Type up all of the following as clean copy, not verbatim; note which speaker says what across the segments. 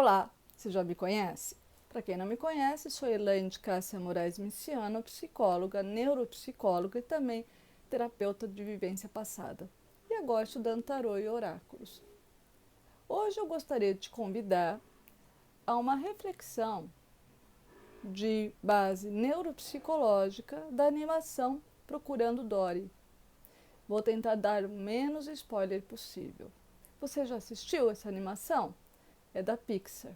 Speaker 1: Olá, você já me conhece? Para quem não me conhece, sou Elaine de Cássia Moraes Miciano, psicóloga, neuropsicóloga e também terapeuta de vivência passada. E agora estudando tarô e oráculos. Hoje eu gostaria de te convidar a uma reflexão de base neuropsicológica da animação Procurando Dory. Vou tentar dar o menos spoiler possível. Você já assistiu essa animação? É da Pixar.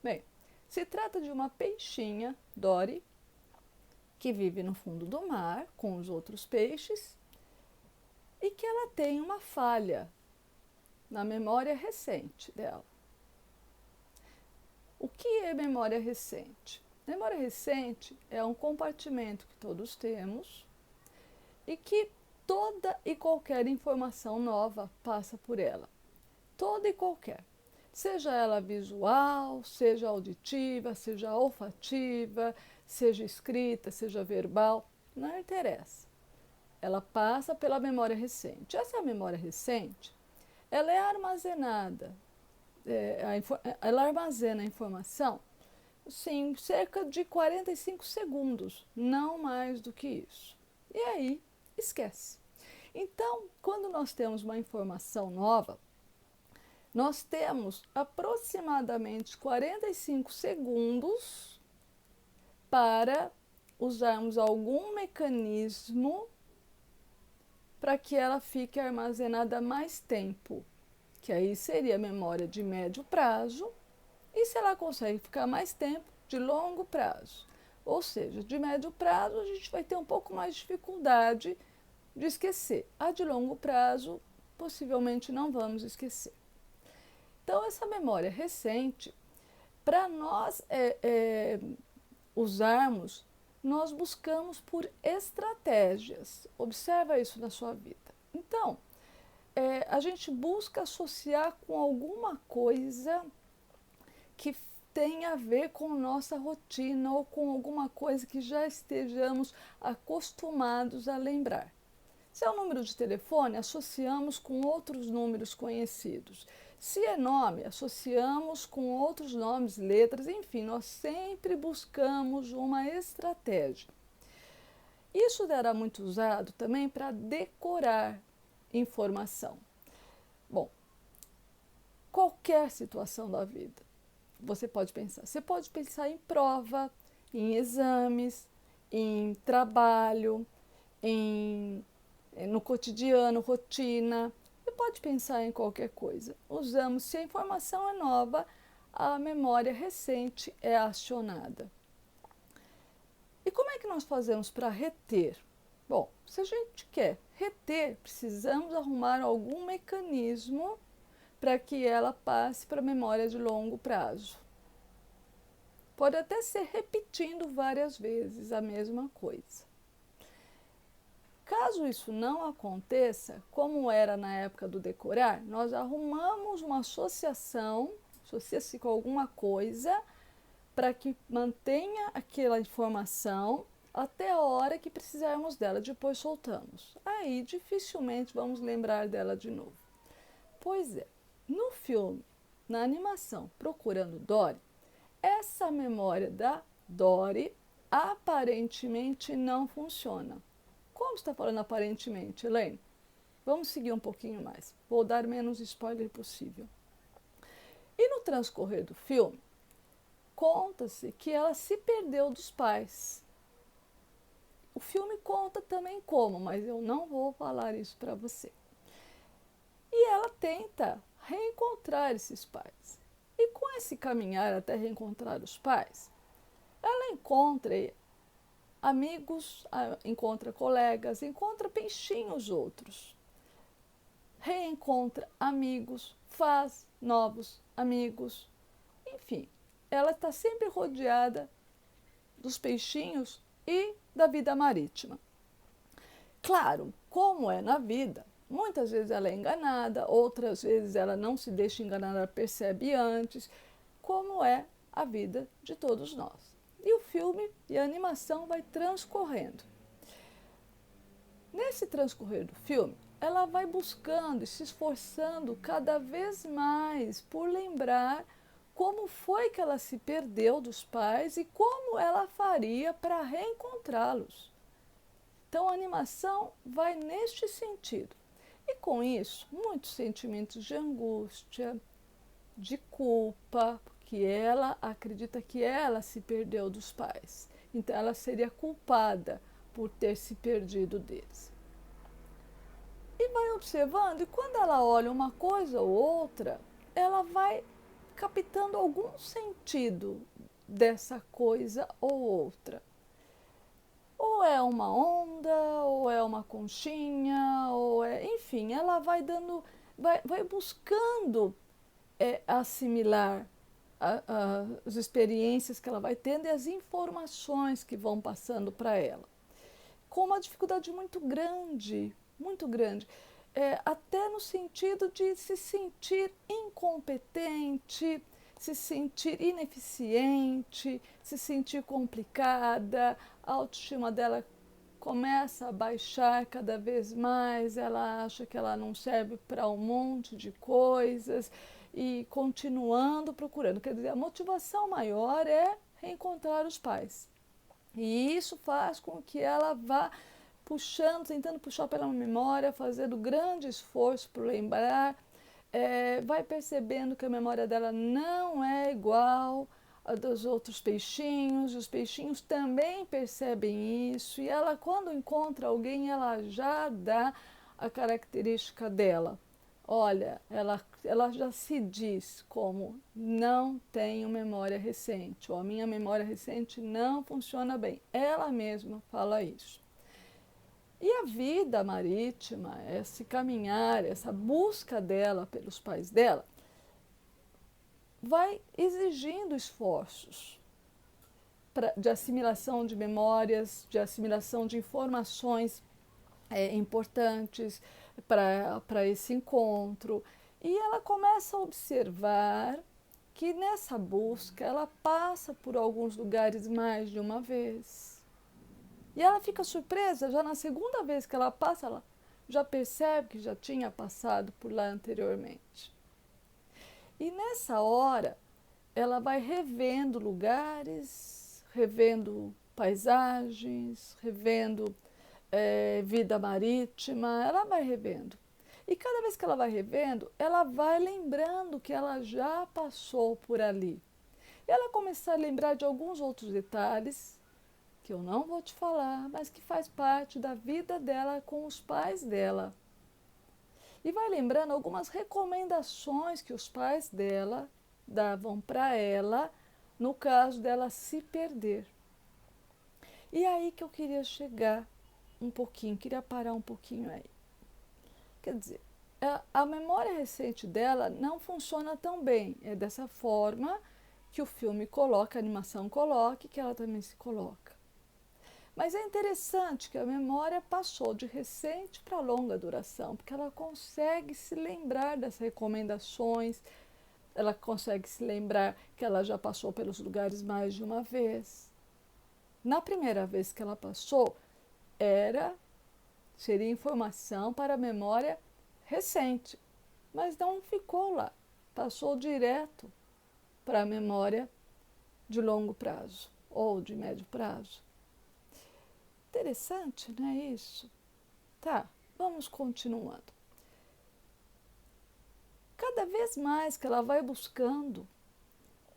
Speaker 1: Bem, se trata de uma peixinha, Dory, que vive no fundo do mar com os outros peixes e que ela tem uma falha na memória recente dela. O que é memória recente? Memória recente é um compartimento que todos temos e que toda e qualquer informação nova passa por ela. Toda e qualquer. Seja ela visual, seja auditiva, seja olfativa, seja escrita, seja verbal, não interessa. Ela passa pela memória recente. Essa memória recente, ela é armazenada, ela armazena a informação em cerca de 45 segundos, não mais do que isso. E aí, esquece. Então, quando nós temos uma informação nova, nós temos aproximadamente 45 segundos para usarmos algum mecanismo para que ela fique armazenada mais tempo, que aí seria memória de médio prazo, e se ela consegue ficar mais tempo, de longo prazo. Ou seja, de médio prazo a gente vai ter um pouco mais de dificuldade de esquecer. A de longo prazo, possivelmente não vamos esquecer. Então, essa memória recente, para nós usarmos, nós buscamos por estratégias. Observa isso na sua vida. Então, a gente busca associar com alguma coisa que tenha a ver com nossa rotina ou com alguma coisa que já estejamos acostumados a lembrar. Se é um número de telefone, associamos com outros números conhecidos. Se é nome, associamos com outros nomes, letras, enfim, nós sempre buscamos uma estratégia. Isso era muito usado também para decorar informação. Bom, qualquer situação da vida, você pode pensar. Você pode pensar em prova, em exames, em trabalho, no cotidiano, rotina. Você pode pensar em qualquer coisa. Usamos, se a informação é nova, a memória recente é acionada. E como é que nós fazemos para reter? Bom, se a gente quer reter, precisamos arrumar algum mecanismo para que ela passe para a memória de longo prazo. Pode até ser repetindo várias vezes a mesma coisa. Caso isso não aconteça, como era na época do decorar, nós arrumamos uma associação, associa-se com alguma coisa, para que mantenha aquela informação até a hora que precisarmos dela, depois soltamos. Aí dificilmente vamos lembrar dela de novo. Pois é, no filme, na animação Procurando Dory, essa memória da Dory aparentemente não funciona. Como está falando aparentemente, Elaine? Vamos seguir um pouquinho mais. Vou dar menos spoiler possível. E no transcorrer do filme, conta-se que ela se perdeu dos pais. O filme conta também como, mas eu não vou falar isso para você. E ela tenta reencontrar esses pais. E com esse caminhar até reencontrar os pais, ela encontra amigos, encontra colegas, encontra peixinhos outros. Reencontra amigos, faz novos amigos. Enfim, ela está sempre rodeada dos peixinhos e da vida marítima. Claro, como é na vida, muitas vezes ela é enganada, outras vezes ela não se deixa enganar, ela percebe antes, como é a vida de todos nós. E o filme e a animação vai transcorrendo. Nesse transcorrer do filme, ela vai buscando e se esforçando cada vez mais por lembrar como foi que ela se perdeu dos pais e como ela faria para reencontrá-los. Então a animação vai neste sentido. E com isso, muitos sentimentos de angústia, de culpa, porque ela acredita que ela se perdeu dos pais. Então ela seria culpada por ter se perdido deles. E vai observando, e quando ela olha uma coisa ou outra, ela vai captando algum sentido dessa coisa ou outra. Ou é uma onda, ou é uma conchinha, ou é, enfim, ela vai dando, vai buscando assimilar as experiências que ela vai tendo e as informações que vão passando para ela. Com uma dificuldade muito grande, muito grande. Até no sentido de se sentir incompetente, se sentir ineficiente, se sentir complicada, a autoestima dela começa a baixar cada vez mais, ela acha que ela não serve para um monte de coisas e continuando procurando. Quer dizer, a motivação maior é reencontrar os pais. E isso faz com que ela vá puxando, tentando puxar pela memória, fazendo grande esforço por lembrar, vai percebendo que a memória dela não é igual a dos outros peixinhos, os peixinhos também percebem isso, e ela, quando encontra alguém, ela já dá a característica dela. Olha, ela já se diz como não tenho memória recente, ou a minha memória recente não funciona bem. Ela mesma fala isso. E a vida marítima, esse caminhar, essa busca dela pelos pais dela, vai exigindo esforços de assimilação de memórias, de assimilação de informações importantes para esse encontro. E ela começa a observar que nessa busca ela passa por alguns lugares mais de uma vez. E ela fica surpresa, já na segunda vez que ela passa, ela já percebe que já tinha passado por lá anteriormente. E nessa hora, ela vai revendo lugares, revendo paisagens, revendo vida marítima, ela vai revendo. E cada vez que ela vai revendo, ela vai lembrando que ela já passou por ali. E ela começa a lembrar de alguns outros detalhes, que eu não vou te falar, mas que faz parte da vida dela com os pais dela. E vai lembrando algumas recomendações que os pais dela davam para ela no caso dela se perder. E aí que eu queria chegar um pouquinho, queria parar um pouquinho aí. Quer dizer, a memória recente dela não funciona tão bem. É dessa forma que o filme coloca, a animação coloca e que ela também se coloca. Mas é interessante que a memória passou de recente para longa duração, porque ela consegue se lembrar das recomendações, ela consegue se lembrar que ela já passou pelos lugares mais de uma vez. Na primeira vez que ela passou, seria informação para a memória recente, mas não ficou lá, passou direto para a memória de longo prazo ou de médio prazo. Interessante, não é isso? Tá, vamos continuando. Cada vez mais que ela vai buscando,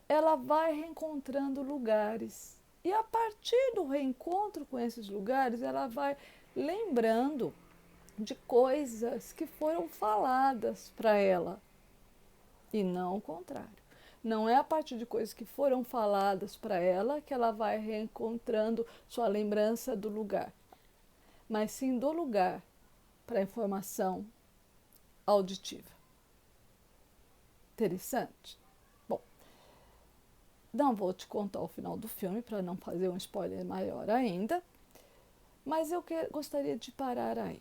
Speaker 1: ela vai reencontrando lugares. E a partir do reencontro com esses lugares, ela vai lembrando de coisas que foram faladas para ela. E não o contrário. Não é a partir de coisas que foram faladas para ela que ela vai reencontrando sua lembrança do lugar, mas sim do lugar para a informação auditiva. Interessante? Bom, não vou te contar o final do filme para não fazer um spoiler maior ainda, mas eu gostaria de parar aí.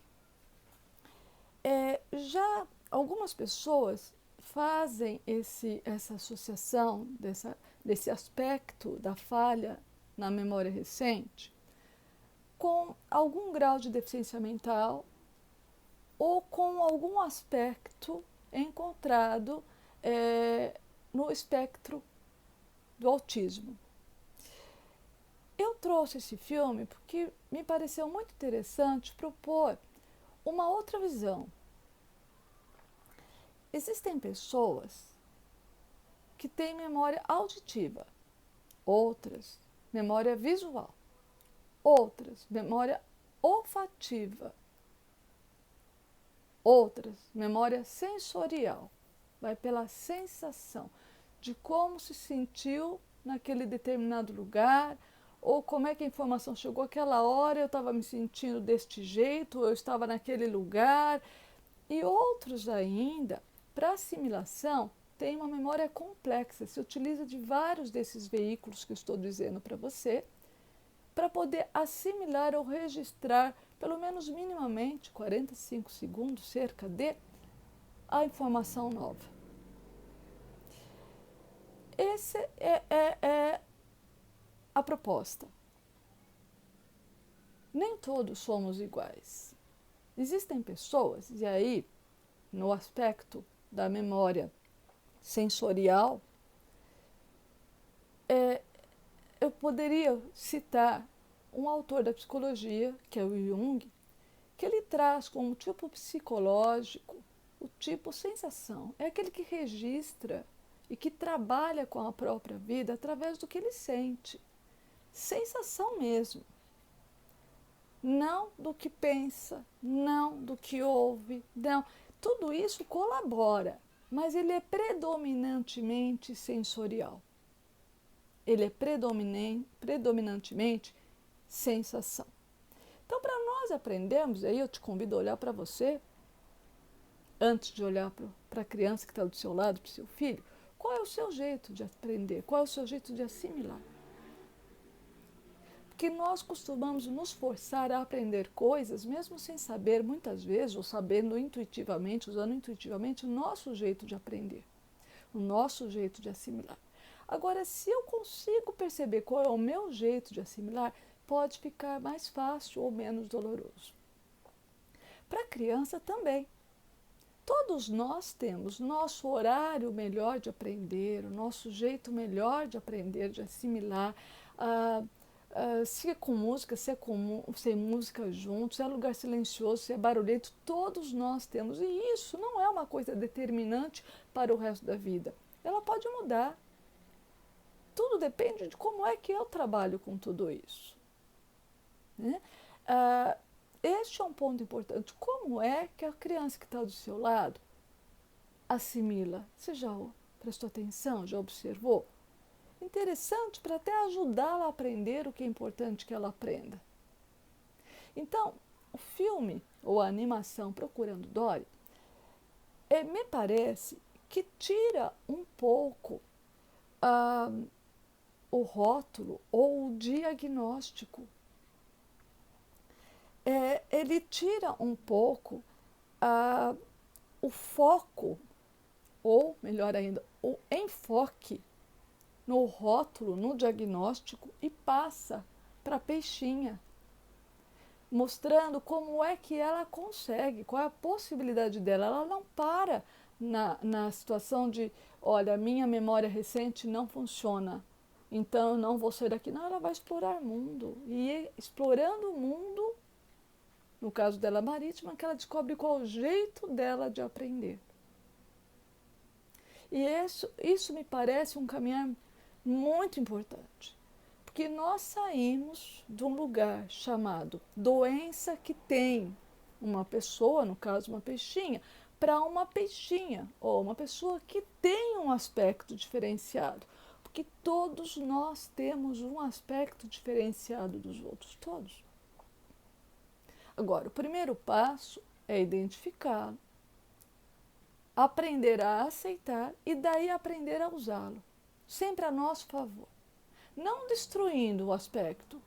Speaker 1: Já algumas pessoas fazem essa associação desse aspecto da falha na memória recente com algum grau de deficiência mental ou com algum aspecto encontrado no espectro do autismo. Eu trouxe esse filme porque me pareceu muito interessante propor uma outra visão. Existem pessoas que têm memória auditiva, outras memória visual, outras memória olfativa, outras memória sensorial. Vai pela sensação de como se sentiu naquele determinado lugar, ou como é que a informação chegou aquela hora, eu estava me sentindo deste jeito, eu estava naquele lugar. E outros ainda, para assimilação, tem uma memória complexa, se utiliza de vários desses veículos que eu estou dizendo para você, para poder assimilar ou registrar, pelo menos minimamente, 45 segundos, cerca de, a informação nova. Essa é a proposta. Nem todos somos iguais. Existem pessoas, e aí, no aspecto da memória sensorial, eu poderia citar um autor da psicologia, que é o Jung, que ele traz como tipo psicológico o tipo sensação. É aquele que registra e que trabalha com a própria vida através do que ele sente. Sensação mesmo. Não do que pensa, não do que ouve, não. Tudo isso colabora, mas ele é predominantemente sensorial. Ele é predominantemente sensação. Então, para nós aprendermos, aí eu te convido a olhar para você, antes de olhar para a criança que está do seu lado, para o seu filho, qual é o seu jeito de aprender, qual é o seu jeito de assimilar. Porque nós costumamos nos forçar a aprender coisas, mesmo sem saber, muitas vezes, ou sabendo intuitivamente, usando intuitivamente o nosso jeito de aprender, o nosso jeito de assimilar. Agora, se eu consigo perceber qual é o meu jeito de assimilar, pode ficar mais fácil ou menos doloroso. Para a criança também. Todos nós temos nosso horário melhor de aprender, o nosso jeito melhor de aprender, de assimilar, se é com música, se é sem música junto, se é lugar silencioso, se é barulhento, todos nós temos. E isso não é uma coisa determinante para o resto da vida. Ela pode mudar. Tudo depende de como é que eu trabalho com tudo isso. Né? Este é um ponto importante. Como é que a criança que está do seu lado assimila? Você já prestou atenção? Já observou? Interessante para até ajudá-la a aprender o que é importante que ela aprenda. Então, o filme ou a animação Procurando Dory, me parece que tira um pouco o rótulo ou o diagnóstico. Ele tira um pouco o foco, ou melhor ainda, o enfoque no rótulo, no diagnóstico, e passa para a peixinha, mostrando como é que ela consegue, qual é a possibilidade dela. Ela não para na situação de, olha, minha memória recente não funciona, então eu não vou sair daqui. Não, ela vai explorar o mundo. E explorando o mundo, no caso dela marítima, que ela descobre qual é o jeito dela de aprender. E isso me parece um caminhar muito importante, porque nós saímos de um lugar chamado doença que tem uma pessoa, no caso uma peixinha, para uma peixinha, ou uma pessoa que tem um aspecto diferenciado, porque todos nós temos um aspecto diferenciado dos outros, todos. Agora, o primeiro passo é identificá-lo, aprender a aceitar e daí aprender a usá-lo, sempre a nosso favor. Não destruindo o aspecto,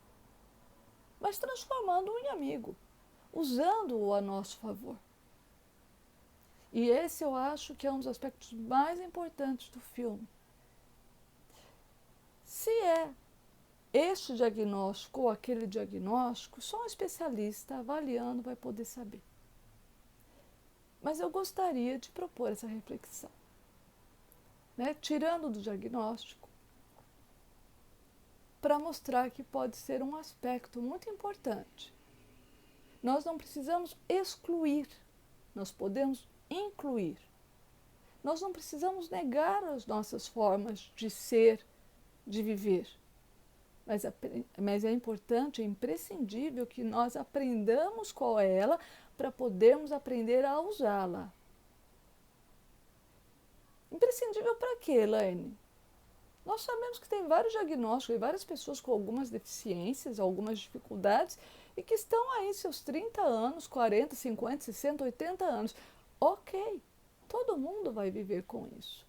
Speaker 1: mas transformando-o em amigo, usando-o a nosso favor. E esse eu acho que é um dos aspectos mais importantes do filme. Se é este diagnóstico ou aquele diagnóstico, só um especialista avaliando vai poder saber. Mas eu gostaria de propor essa reflexão. Tirando do diagnóstico, para mostrar que pode ser um aspecto muito importante. Nós não precisamos excluir, nós podemos incluir. Nós não precisamos negar as nossas formas de ser, de viver. Mas é importante, é imprescindível que nós aprendamos qual é ela para podermos aprender a usá-la. Imprescindível para quê, Elaine? Nós sabemos que tem vários diagnósticos e várias pessoas com algumas deficiências, algumas dificuldades e que estão aí seus 30 anos, 40, 50, 60, 80 anos. Ok, todo mundo vai viver com isso.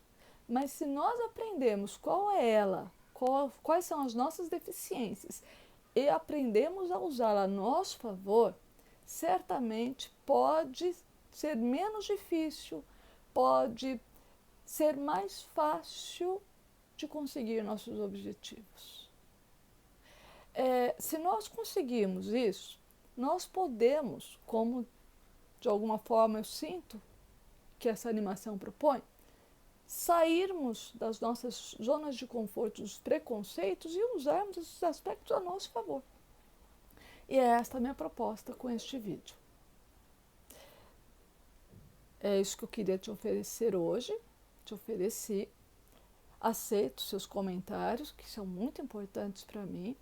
Speaker 1: Mas se nós aprendemos qual é ela, quais são as nossas deficiências e aprendemos a usá-la a nosso favor, certamente pode ser menos difícil, pode ser mais fácil de conseguir nossos objetivos. Se nós conseguirmos isso, nós podemos, como de alguma forma eu sinto que essa animação propõe, sairmos das nossas zonas de conforto, dos preconceitos e usarmos esses aspectos a nosso favor. E é esta a minha proposta com este vídeo. É isso que eu queria te oferecer hoje, te ofereci. Aceito seus comentários, que são muito importantes para mim.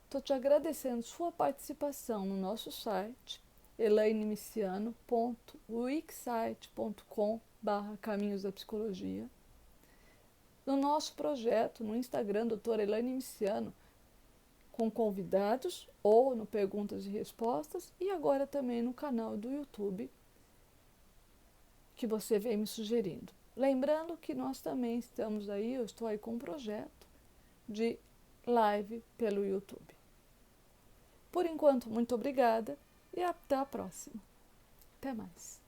Speaker 1: Estou te agradecendo sua participação no nosso site, elainemiciano.wixsite.com/caminhos da psicologia. No nosso projeto, no Instagram, doutora Elaine Miciano, com convidados ou no Perguntas e Respostas, e agora também no canal do YouTube, que você vem me sugerindo. Lembrando que nós também estamos aí, eu estou aí com um projeto de live pelo YouTube. Por enquanto, muito obrigada e até a próxima. Até mais.